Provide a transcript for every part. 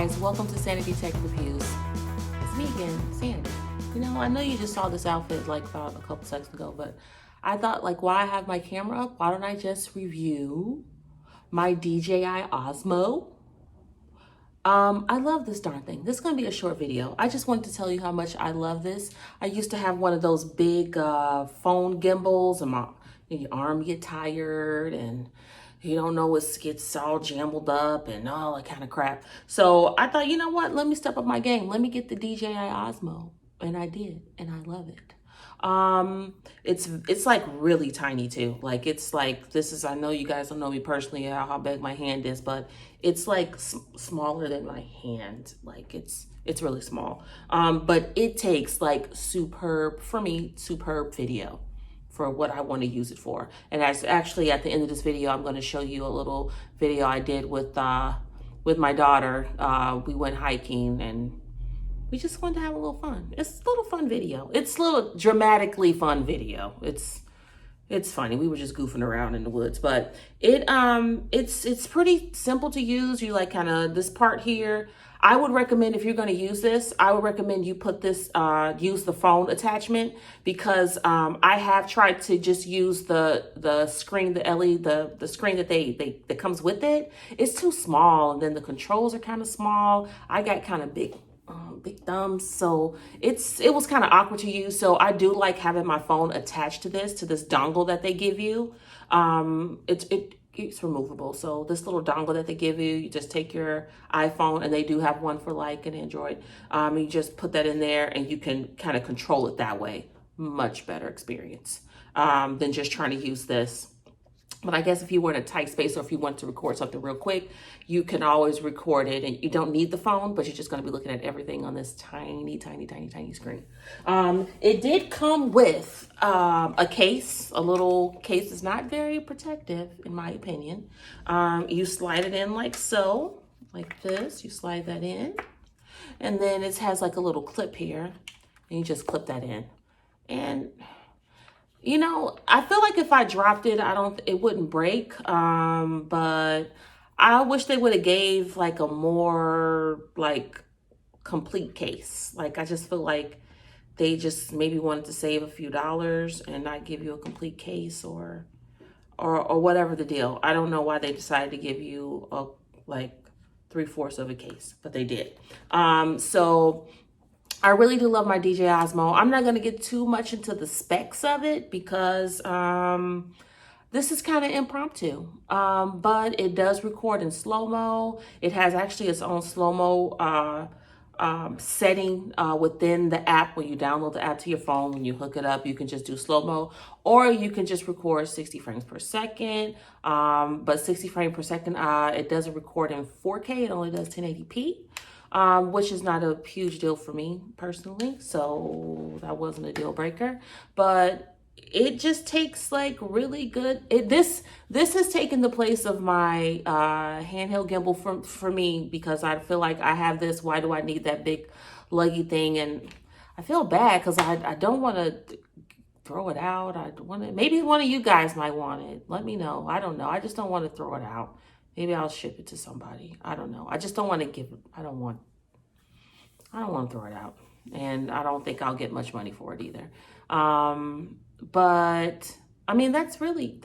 guys, welcome to Sanity Tech Reviews. It's me again, Sandy. You know, I know you just saw this outfit like about a couple seconds ago, but I thought like, why I have my camera up? Why don't I just review my DJI Osmo? I love this darn thing. This is gonna be a short video. I just wanted to tell you how much I love this. I used to have one of those big phone gimbals, and your arm get tired and you don't know, it gets all jumbled up and all that kind of crap. So I thought, you know what? Let me step up my game. Let me get the DJI Osmo, and I did, and I love it. It's like really tiny too. Like it's like, this is, I know you guys don't know me personally how big my hand is, but it's like smaller than my hand. Like it's really small. But it takes like superb video for what I want to use it for. And as actually at the end of this video, I'm going to show you a little video I did with my daughter. We went hiking and we just wanted to have a little fun. It's a little fun video. It's a little dramatically fun video. It's funny. We were just goofing around in the woods, but it's pretty simple to use. You like kind of this part here. I would recommend, if you're going to use this, I would recommend you put this, use the phone attachment, because I have tried to just use the screen, the LED, the screen that comes with it. It's too small, and then the controls are kind of small. I got kind of big thumbs, so it was kind of awkward to use. So I do like having my phone attached to this dongle that they give you. It's removable. So this little dongle that they give you, you just take your iPhone, and they do have one for like an Android. You just put that in there and you can kind of control it that way. Much better experience than just trying to use this. But I guess if you were in a tight space, or if you want to record something real quick, you can always record it, and you don't need the phone, but you're just going to be looking at everything on this tiny screen. It did come with a case, a little case. It's not very protective, in my opinion. You slide it in like so, like this. You slide that in, and then it has like a little clip here, and you just clip that in. And you know, I feel like if I dropped it, it wouldn't break. But I wish they would have gave like a more like complete case. Like, I just feel like they just maybe wanted to save a few dollars and not give you a complete case, or whatever the deal. I don't know why they decided to give you a like 3/4 of a case, but they did. So I really do love my DJI Osmo. I'm not going to get too much into the specs of it, because this is kind of impromptu. But it does record in slow-mo. It has actually its own slow-mo setting within the app. When you download the app to your phone, when you hook it up, you can just do slow-mo, or you can just record 60 frames per second. But 60 frames per second, it doesn't record in 4K. It only does 1080p. Which is not a huge deal for me personally, so that wasn't a deal breaker. But it just takes like really good. This has taken the place of my handheld gimbal for me, because I feel like I have this. Why do I need that big luggy thing? And I feel bad because I don't want to throw it out. I want to. Maybe one of you guys might want it. Let me know. I don't know. I just don't want to throw it out. Maybe I'll ship it to somebody. I don't know. I just don't want to give it. I don't want to throw it out. And I don't think I'll get much money for it either. But I mean, that's really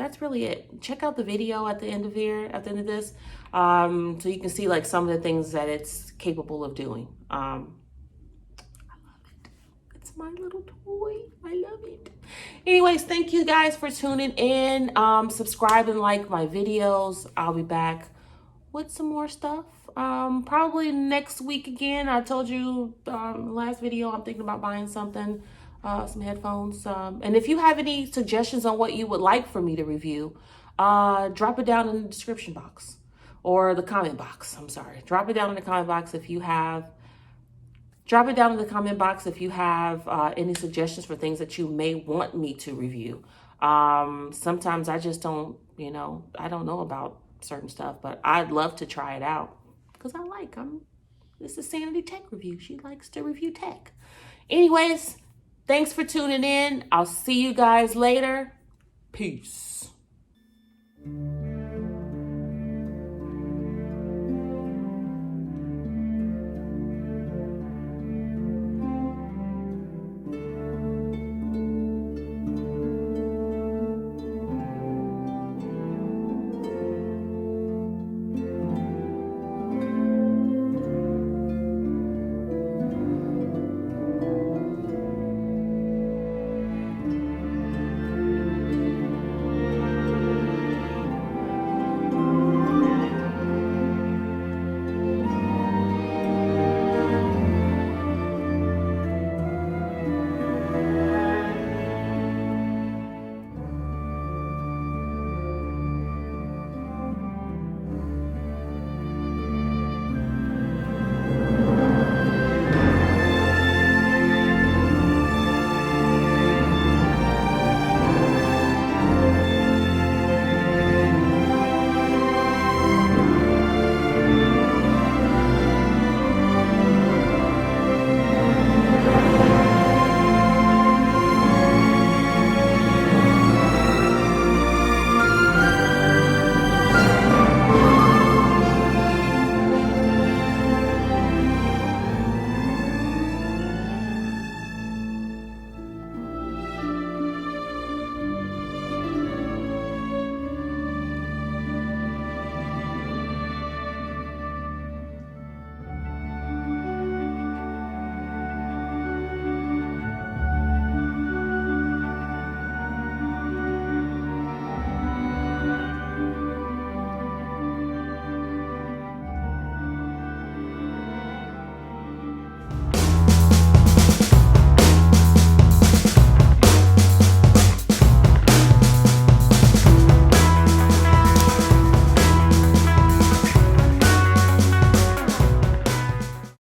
it. Check out the video at the end of this. So you can see like some of the things that it's capable of doing. I love it. It's my little toy. I love it. Anyways, thank you guys for tuning in. Subscribe and like my videos. I'll be back with some more stuff. Probably next week again. I told you last video I'm thinking about buying something, some headphones. And if you have any suggestions on what you would like for me to review, drop it down in the description box, or the comment box. I'm sorry. Drop it down in the comment box if you have. Drop it down in the comment box if you have any suggestions for things that you may want me to review. Sometimes I just don't, I don't know about certain stuff, but I'd love to try it out, because this is Sanity Tech Review. She likes to review tech. Anyways, thanks for tuning in. I'll see you guys later. Peace.